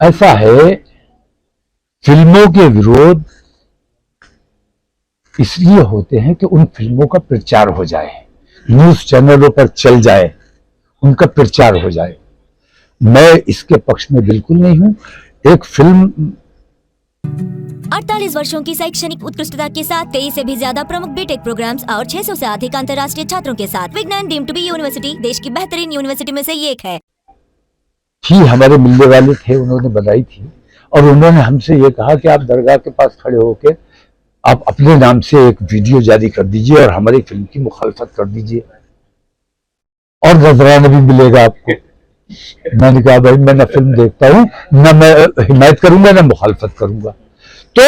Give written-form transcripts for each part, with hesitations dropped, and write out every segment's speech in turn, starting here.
ऐसा है, फिल्मों के विरोध इसलिए होते हैं कि उन फिल्मों का प्रचार हो जाए, न्यूज चैनलों पर चल जाए, उनका प्रचार हो जाए। मैं इसके पक्ष में बिल्कुल नहीं हूं। एक फिल्म 48 वर्षों की शैक्षणिक उत्कृष्टता के साथ 23 से भी ज्यादा प्रमुख बीटेक प्रोग्राम्स और 600 से अधिक अंतर्राष्ट्रीय छात्रों के साथ विज्ञान डीम्ड टू बी यूनिवर्सिटी देश की बेहतरीन यूनिवर्सिटी में से एक है। हमारे मिलने वाले थे, उन्होंने बनाई थी और उन्होंने हमसे ये कहा कि आप दरगाह के पास खड़े होकर आप अपने नाम से एक वीडियो जारी कर दीजिए और हमारी फिल्म की मुखालफत कर दीजिए और नजराना भी मिलेगा आपको। मैंने कहा भाई मैं न फिल्म देखता हूं, न मैं हिमायत करूंगा, न मुखालफत करूंगा। तो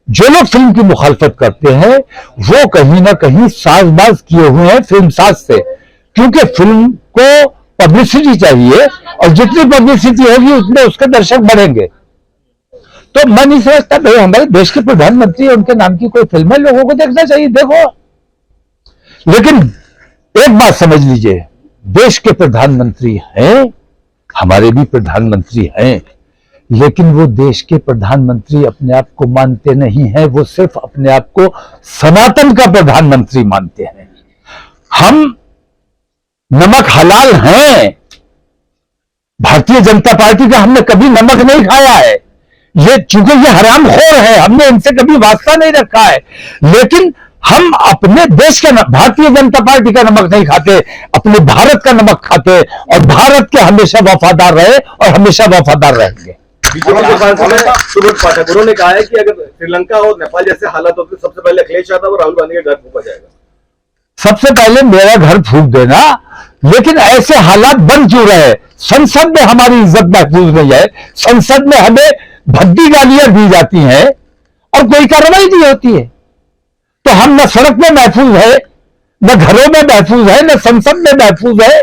जो लोग फिल्म की मुखालफत करते हैं वो कहीं ना कहीं साजबाज किए हुए हैं फिल्म साज से, क्योंकि फिल्म को पब्लिसिटी चाहिए और जितनी पब्लिसिटी होगी उतने उसके दर्शक बढ़ेंगे। तो मैं नहीं समझता भाई हमारे देश के प्रधानमंत्री उनके नाम की कोई फिल्म है, लोगों को देखना चाहिए, देखो। लेकिन एक बात समझ लीजिए, देश के प्रधानमंत्री हैं, हमारे भी प्रधानमंत्री हैं, लेकिन वो देश के प्रधानमंत्री अपने आप को मानते नहीं हैं, वो सिर्फ अपने आप को सनातन का प्रधानमंत्री मानते हैं। हम नमक हलाल हैं, भारतीय जनता पार्टी का हमने कभी नमक नहीं खाया है, ये चूंकि ये हरामखोर है, हमने इनसे कभी वास्ता नहीं रखा है, लेकिन हम अपने देश का भारतीय जनता पार्टी का नमक नहीं खाते, अपने भारत का नमक खाते और भारत के हमेशा वफादार रहे और हमेशा वफादार रहेंगे। सुब्रत पाठक उन्होंने कहा है कि अगर श्रीलंका और नेपाल जैसे हालात होते तो सबसे पहले अखिलेश यादव और राहुल गांधी के घर फूका जाएगा। सबसे पहले मेरा घर फूक देना, लेकिन ऐसे हालात बन क्यों रहे? संसद में हमारी इज्जत महफूज नहीं है, संसद में हमें भद्दी गालियां दी जाती हैं और कोई कार्रवाई नहीं होती है। तो हम न सड़क में महफूज है, न घरों में महफूज है, न संसद में महफूज है।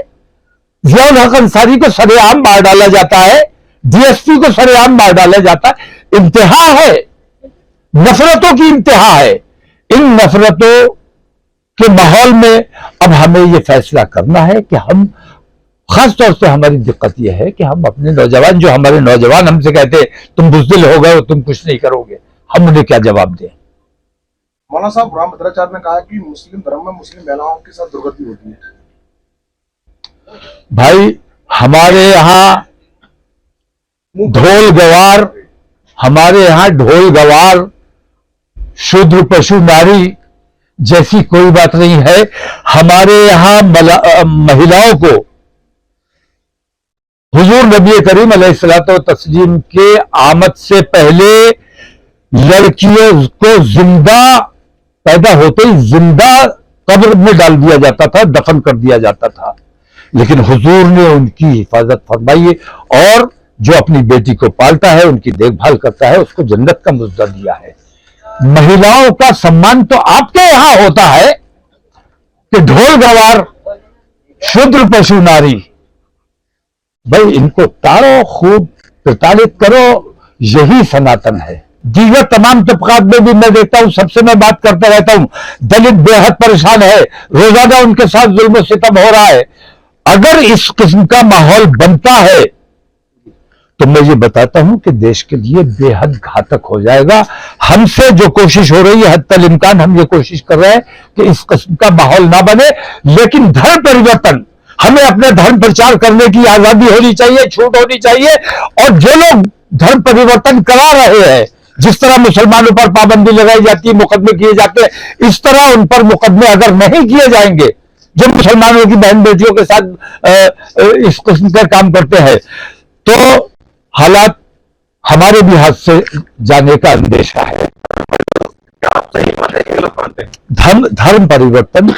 जियाउल हक अंसारी को सरेआम मार डाला जाता है, डीएसपी को सरेआम मार डाला जाता है। इंतहा है, नफरतों की इंतहा है। इन नफरतों के माहौल में अब हमें यह फैसला करना है कि हम, खासतौर से हमारी दिक्कत यह है कि हम अपने नौजवान, जो हमारे नौजवान हमसे कहते हैं तुम बुज़दिल हो गए हो, तुम कुछ नहीं करोगे, हम उन्हें क्या जवाब दें? मौलाना साहब, राम भद्राचार्य ने कहा कि मुस्लिम धर्म में मुस्लिम महिलाओं के साथ दुर्गति होती है। भाई हमारे यहां ढोल गवार, हमारे यहां ढोल गवार, शूद्र पशु नारी जैसी कोई बात नहीं है। हमारे यहां महिलाओं को हुजूर नबी करीम अलैहिस्सलातो तस्लीम के आमद से पहले लड़कियों को जिंदा, पैदा होते ही जिंदा कब्र में डाल दिया जाता था, दफन कर दिया जाता था। लेकिन हुजूर ने उनकी हिफाजत फरमाई है और जो अपनी बेटी को पालता है, उनकी देखभाल करता है, उसको जन्नत का मुद्दा दिया है। महिलाओं का सम्मान तो आपके यहां होता है कि ढोल गवार, शूद्र पशु नारी, भाई इनको ताड़ो, खूब प्रताड़ित करो, यही सनातन है। दीगर तमाम तबकात में भी मैं देखता हूं, सबसे मैं बात करता रहता हूं, दलित बेहद परेशान है, रोजाना उनके साथ जुल्म सितम हो रहा है। अगर इस किस्म का माहौल बनता है तो मैं ये बताता हूं कि देश के लिए बेहद घातक हो जाएगा। हमसे जो कोशिश हो रही है, हत्तल इम्कान हम ये कोशिश कर रहे हैं कि इस किस्म का माहौल ना बने, लेकिन धर्म परिवर्तन, हमें अपने धर्म प्रचार करने की आजादी होनी चाहिए, छूट होनी चाहिए। और जो लोग धर्म परिवर्तन करा रहे हैं, जिस तरह मुसलमानों पर पाबंदी लगाई जाती है, मुकदमे किए जाते हैं, इस तरह उन पर मुकदमे अगर नहीं किए जाएंगे जो मुसलमानों की बहन बेटियों के साथ इस किस्म का काम करते हैं, तो हालात हमारे भी हाथ से जाने का अंदेशा है। धर्म परिवर्तन,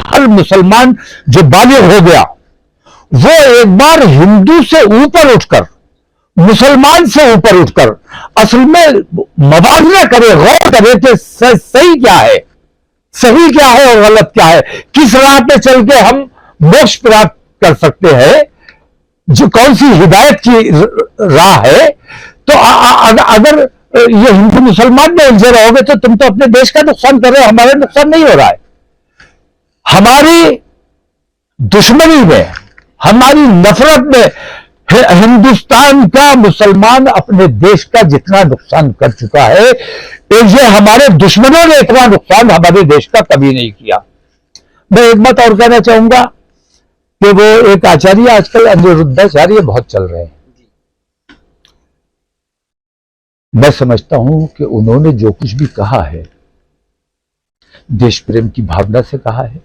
हर मुसलमान जो बालिग हो गया वो एक बार हिंदू से ऊपर उठकर, मुसलमान से ऊपर उठकर असल में मवाजना करे, गौर करे कि सही क्या है, सही क्या है और गलत क्या है, किस राह पे चल के हम मोक्ष प्राप्त कर सकते हैं, जो कौन सी हिदायत की राह है। तो अगर ये हिंदू मुसलमान में उलझे रहोगे तो तुम तो अपने देश का नुकसान कर रहे हो, हमारा नुकसान नहीं हो रहा है। हमारी दुश्मनी में, हमारी नफरत में हिंदुस्तान का मुसलमान अपने देश का जितना नुकसान कर चुका है, ये हमारे दुश्मनों ने इतना नुकसान हमारे देश का कभी नहीं किया। मैं एक बात और कहना चाहूंगा कि वो एक आचार्य आजकल अनिरुद्धाचार्य बहुत चल रहे हैं। मैं समझता हूं कि उन्होंने जो कुछ भी कहा है देश प्रेम की भावना से कहा है।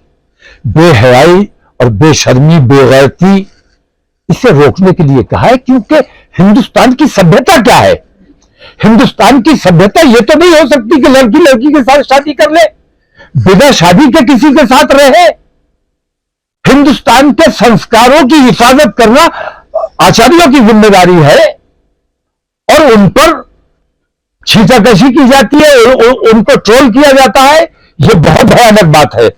बेहयाई और बेशर्मी, बेगैरती, इसे रोकने के लिए कहा है, क्योंकि हिंदुस्तान की सभ्यता क्या है? हिंदुस्तान की सभ्यता ये तो नहीं हो सकती कि लड़की लड़की के साथ शादी कर ले, बिना शादी के किसी के साथ रहे। हिंदुस्तान के संस्कारों की हिफाजत करना आचार्यों की जिम्मेदारी है और उन पर छींटाकशी की जाती है, उनको ट्रोल किया जाता है। यह बहुत भयानक बात है।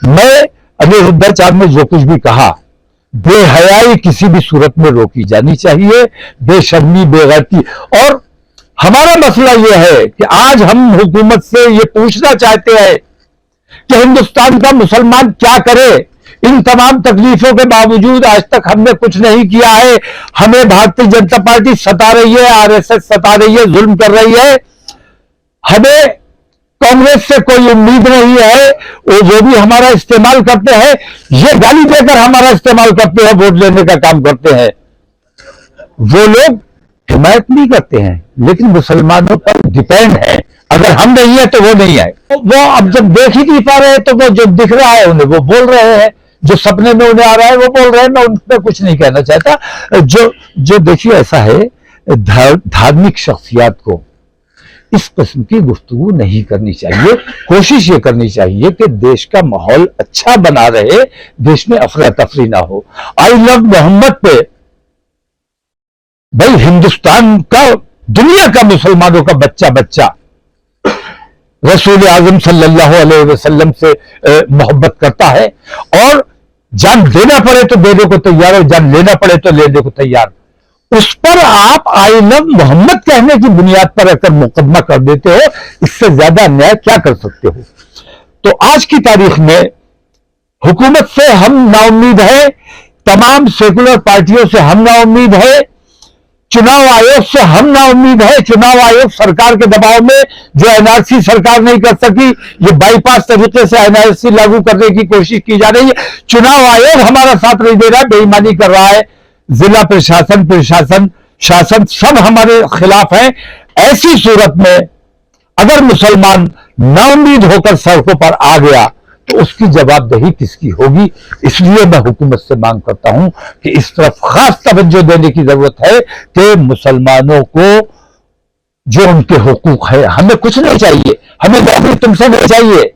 मैं अनिरुद्धाचार्य ने जो कुछ भी कहा, बेहयाई किसी भी सूरत में रोकी जानी चाहिए, बेशर्मी, बेगैरती। और हमारा मसला यह है कि आज हम हुकूमत से यह पूछना चाहते हैं कि हिंदुस्तान का मुसलमान क्या करे। इन तमाम तकलीफों के बावजूद आज तक हमने कुछ नहीं किया है। हमें भारतीय जनता पार्टी सता रही है, आरएसएस सता रही है, जुल्म कर रही है। हमें कांग्रेस से कोई उम्मीद नहीं है। वो जो भी हमारा इस्तेमाल करते हैं, ये गाली देकर हमारा इस्तेमाल करते हैं, वोट लेने का काम करते हैं। वो लोग हिमायत नहीं करते हैं, लेकिन मुसलमानों पर डिपेंड है। अगर हम नहीं है तो वो नहीं है। वो अब जब देख ही नहीं पा रहे हैं तो वो जो दिख रहा है उन्हें वो बोल रहे हैं, जो सपने में उन्हें आ रहा है वो बोल रहे हैं। मैं उन पर कुछ नहीं कहना चाहता। जो देखिए, ऐसा है, धार्मिक शख्सियत को इस किस्म की गुफ्तगू नहीं करनी चाहिए। कोशिश ये करनी चाहिए कि देश का माहौल अच्छा बना रहे, देश में अफरा तफरी ना हो। आई लव मोहम्मद पे भाई हिंदुस्तान का, दुनिया का मुसलमानों का बच्चा बच्चा रसूल आजम सल्लल्लाहु अलैहि वसल्लम से मोहब्बत करता है और जान देना पड़े तो देने को तैयार है, जान लेना पड़े तो लेने को तैयार। उस पर आप आई लव मोहम्मद कहने की बुनियाद पर अगर मुकदमा कर देते हो, इससे ज्यादा अन्याय क्या कर सकते हो? तो आज की तारीख में हुकूमत से हम नाउम्मीद है, तमाम सेकुलर पार्टियों से हम नाउम्मीद है, चुनाव आयोग से हम नाउम्मीद है। चुनाव आयोग सरकार के दबाव में जो एनआरसी सरकार नहीं कर सकी, ये बाईपास तरीके से एनआरसी लागू करने की कोशिश की जा रही है। चुनाव आयोग हमारा साथ नहीं दे रहा है, बेईमानी कर रहा है। जिला प्रशासन, शासन सब हमारे खिलाफ है। ऐसी सूरत में अगर मुसलमान नाउम्मीद होकर सड़कों पर आ गया तो उसकी जवाबदेही किसकी होगी? इसलिए मैं हुकूमत से मांग करता हूं कि इस तरफ खास तवज्जो देने की जरूरत है कि मुसलमानों को जो उनके हुकूक है, हमें कुछ नहीं चाहिए, हमें नौकरी तुमसे नहीं चाहिए,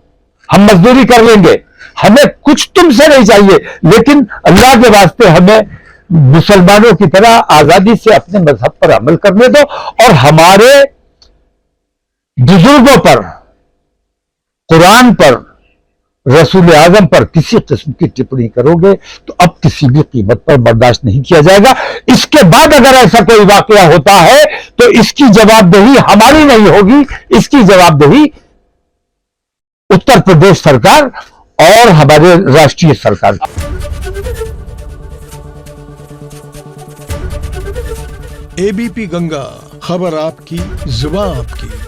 हम मजदूरी कर लेंगे, हमें कुछ तुमसे नहीं चाहिए, लेकिन अल्लाह के वास्ते हमें मुसलमानों की तरह आजादी से अपने मजहब पर अमल करने दो। और हमारे बुजुर्गों पर, कुरान पर, रसूल आजम पर किसी किस्म की टिप्पणी करोगे तो अब किसी भी कीमत पर बर्दाश्त नहीं किया जाएगा। इसके बाद अगर ऐसा कोई वाकया होता है तो इसकी जवाबदेही हमारी नहीं होगी, इसकी जवाबदेही उत्तर प्रदेश सरकार और हमारे राष्ट्रीय सरकार। एबीपी गंगा, खबर आपकी, जुबान आपकी।